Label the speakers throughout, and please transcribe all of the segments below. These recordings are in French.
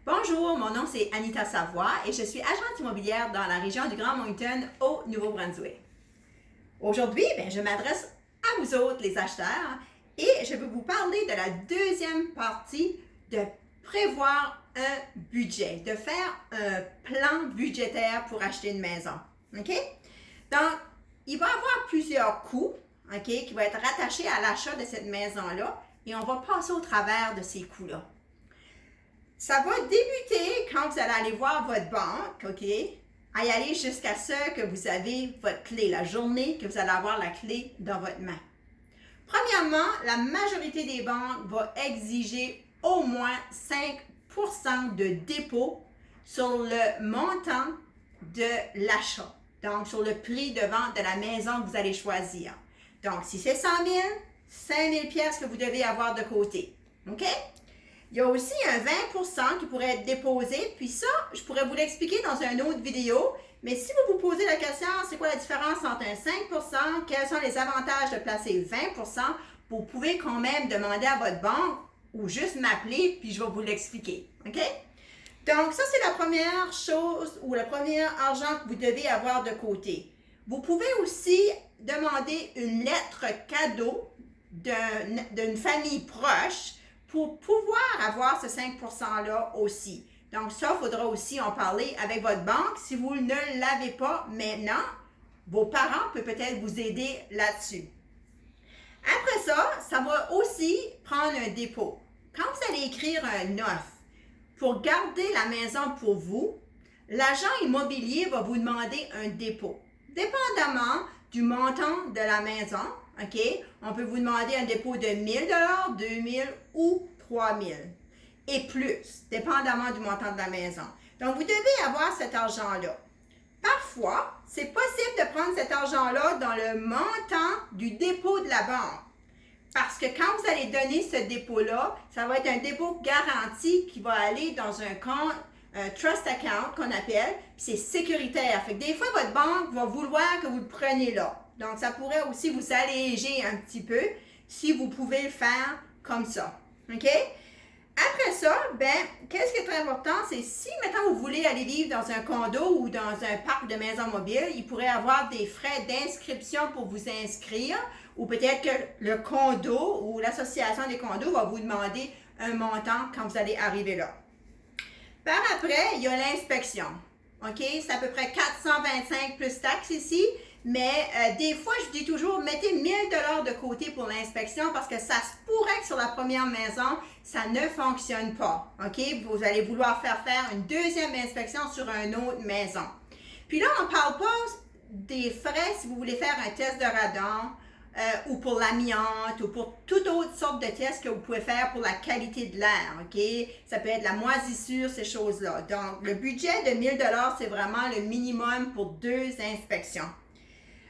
Speaker 1: Bonjour, mon nom c'est Anita Savoie et je suis agente immobilière dans la région du Grand Moncton au Nouveau-Brunswick. Aujourd'hui, je m'adresse à vous autres, les acheteurs, et je vais vous parler de la deuxième partie de prévoir un budget, de faire un plan budgétaire pour acheter une maison. OK? Donc, il va y avoir plusieurs coûts, OK, qui vont être rattachés à l'achat de cette maison-là et on va passer au travers de ces coûts-là. Ça va débuter quand vous allez aller voir votre banque, OK, à y aller jusqu'à ce que vous avez votre clé, la journée que vous allez avoir la clé dans votre main. Premièrement, la majorité des banques vont exiger au moins 5% de dépôt sur le montant de l'achat, donc sur le prix de vente de la maison que vous allez choisir. Donc, si c'est 100 000, 5 000 pièces que vous devez avoir de côté, OK? Il y a aussi un 20% qui pourrait être déposé, puis ça, je pourrais vous l'expliquer dans une autre vidéo, mais si vous vous posez la question, c'est quoi la différence entre un 5%, quels sont les avantages de placer 20%, vous pouvez quand même demander à votre banque ou juste m'appeler, puis je vais vous l'expliquer, OK? Donc, ça, c'est la première chose ou le premier argent que vous devez avoir de côté. Vous pouvez aussi demander une lettre cadeau d'une famille proche pour pouvoir avoir ce 5%-là aussi. Donc, ça, il faudra aussi en parler avec votre banque. Si vous ne l'avez pas maintenant, vos parents peuvent peut-être vous aider là-dessus. Après ça, ça va aussi prendre un dépôt. Quand vous allez écrire un offre pour garder la maison pour vous, l'agent immobilier va vous demander un dépôt. Dépendamment du montant de la maison, OK, on peut vous demander un dépôt de 1 000 $, 2 000 ou 3 000 et plus, dépendamment du montant de la maison. Donc, vous devez avoir cet argent-là. Parfois, c'est possible de prendre cet argent-là dans le montant du dépôt de la banque. Parce que quand vous allez donner ce dépôt-là, ça va être un dépôt garanti qui va aller dans un compte, un trust account qu'on appelle, puis c'est sécuritaire. Fait que des fois, votre banque va vouloir que vous le preniez là. Donc, ça pourrait aussi vous alléger un petit peu si vous pouvez le faire comme ça. OK? Après ça, qu'est-ce qui est très important, c'est si maintenant vous voulez aller vivre dans un condo ou dans un parc de maisons mobiles, il pourrait y avoir des frais d'inscription pour vous inscrire ou peut-être que le condo ou l'association des condos va vous demander un montant quand vous allez arriver là. Par après, il y a l'inspection. OK? C'est à peu près 425 plus taxes ici. Mais des fois, je dis toujours, mettez 1 000 $ de côté pour l'inspection parce que ça se pourrait que sur la première maison, ça ne fonctionne pas. OK? Vous allez vouloir faire une deuxième inspection sur une autre maison. Puis là, on ne parle pas des frais si vous voulez faire un test de radon ou pour l'amiante ou pour toute autre sorte de test que vous pouvez faire pour la qualité de l'air. OK? Ça peut être la moisissure, ces choses-là. Donc, le budget de 1 000 $, c'est vraiment le minimum pour 2 inspections.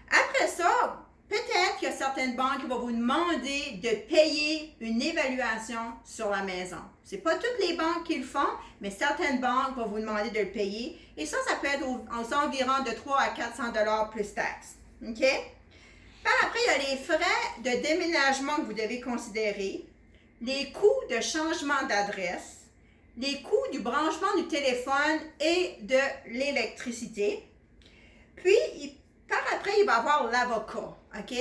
Speaker 1: Après ça, peut-être qu'il y a certaines banques qui vont vous demander de payer une évaluation sur la maison. Ce n'est pas toutes les banques qui le font, mais certaines banques vont vous demander de le payer. Et ça peut être aux environs de 300 à 400 $ plus taxes. OK? Par après, il y a les frais de déménagement que vous devez considérer, les coûts de changement d'adresse, les coûts du branchement du téléphone et de l'électricité. Puis, par après, il va y avoir l'avocat, OK?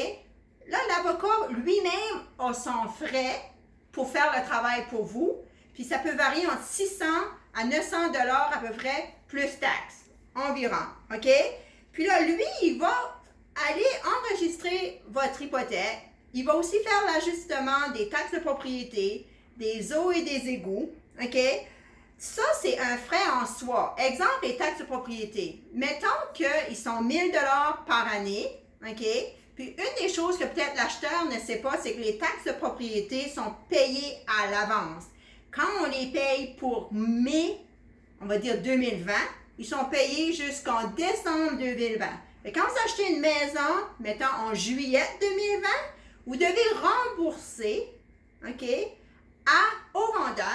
Speaker 1: Là, l'avocat lui-même a son frais pour faire le travail pour vous, puis ça peut varier entre 600 à 900 $ à peu près, plus taxes, environ, OK? Puis là, lui, il va aller enregistrer votre hypothèque. Il va aussi faire l'ajustement des taxes de propriété, des eaux et des égouts, OK? Ça, c'est un frais en soi. Exemple, les taxes de propriété. Mettons qu'ils sont 1 000 $ par année, OK? Puis, une des choses que peut-être l'acheteur ne sait pas, c'est que les taxes de propriété sont payées à l'avance. Quand on les paye pour mai, on va dire 2020, ils sont payés jusqu'en décembre 2020. Et quand vous achetez une maison, mettons en juillet 2020, vous devez rembourser, OK, au vendeur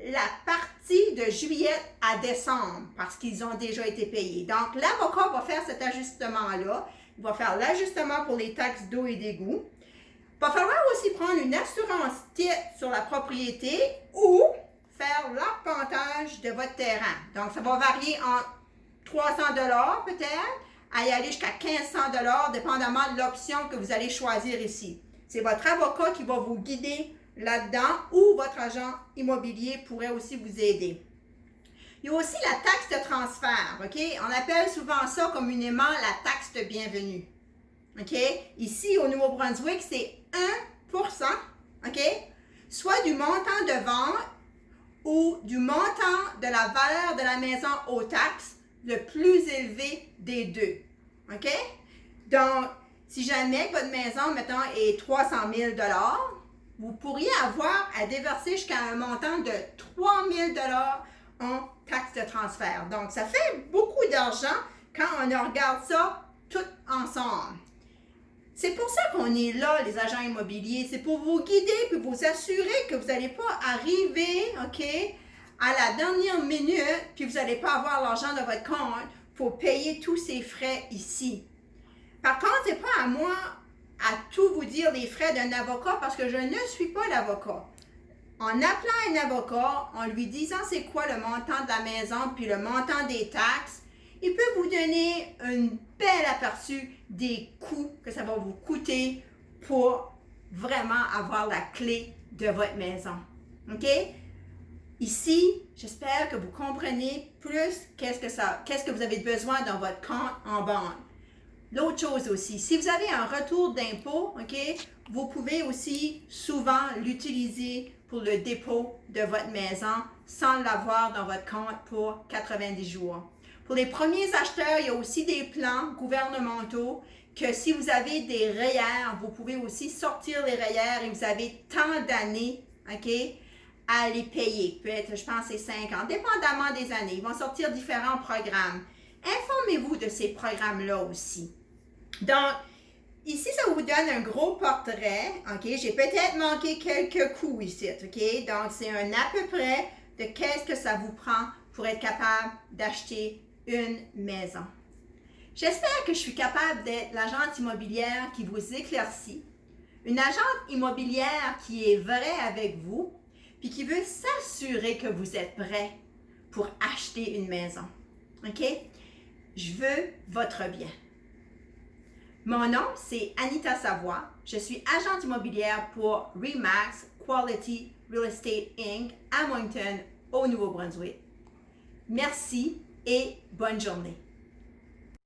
Speaker 1: la partie de juillet à décembre parce qu'ils ont déjà été payés. Donc, l'avocat va faire cet ajustement-là. Il va faire l'ajustement pour les taxes d'eau et d'égout. Il va falloir aussi prendre une assurance titre sur la propriété ou faire l'arpentage ménage de votre terrain. Donc, ça va varier entre 300 $ peut-être, à y aller jusqu'à 1500 $, dépendamment de l'option que vous allez choisir ici. C'est votre avocat qui va vous guider là-dedans ou votre agent immobilier pourrait aussi vous aider. Il y a aussi la taxe de transfert, OK? On appelle souvent ça communément la taxe de bienvenue. OK? Ici, au Nouveau-Brunswick, c'est 1%, OK? Soit du montant de vente ou du montant de la valeur de la maison aux taxes le plus élevé des deux. OK? Donc, si jamais votre maison, mettons, est 300 000 $, vous pourriez avoir à déverser jusqu'à un montant de 3 000 $ en taxe de transfert. Donc, ça fait beaucoup d'argent quand on regarde ça tout ensemble. C'est pour ça qu'on est là, les agents immobiliers. C'est pour vous guider puis vous assurer que vous n'allez pas arriver, OK, à la dernière minute puis vous n'allez pas avoir l'argent de votre compte pour payer tous ces frais ici. Par contre, ce n'est pas à moi à tout vous dire les frais d'un avocat parce que je ne suis pas l'avocat. En appelant un avocat, en lui disant c'est quoi le montant de la maison puis le montant des taxes, il peut vous donner un bel aperçu des coûts que ça va vous coûter pour vraiment avoir la clé de votre maison. OK? Ici, j'espère que vous comprenez plus qu'est-ce que vous avez besoin dans votre compte en banque. L'autre chose aussi, si vous avez un retour d'impôt, OK, vous pouvez aussi souvent l'utiliser pour le dépôt de votre maison sans l'avoir dans votre compte pour 90 jours. Pour les premiers acheteurs, il y a aussi des plans gouvernementaux que si vous avez des REER, vous pouvez aussi sortir les REER et vous avez tant d'années, OK, à les payer. Peut-être, je pense, c'est 5 ans, dépendamment des années. Ils vont sortir différents programmes. Informez-vous de ces programmes-là aussi. Donc, ici, ça vous donne un gros portrait. OK, j'ai peut-être manqué quelques coûts ici. OK, donc c'est un à peu près de qu'est-ce que ça vous prend pour être capable d'acheter une maison. J'espère que je suis capable d'être l'agente immobilière qui vous éclaircit, une agente immobilière qui est vraie avec vous, puis qui veut s'assurer que vous êtes prêt pour acheter une maison. OK? Je veux votre bien. Mon nom, c'est Anita Savoie. Je suis agente immobilière pour RE/MAX Quality Real Estate Inc. à Moncton, au Nouveau-Brunswick. Merci et bonne journée.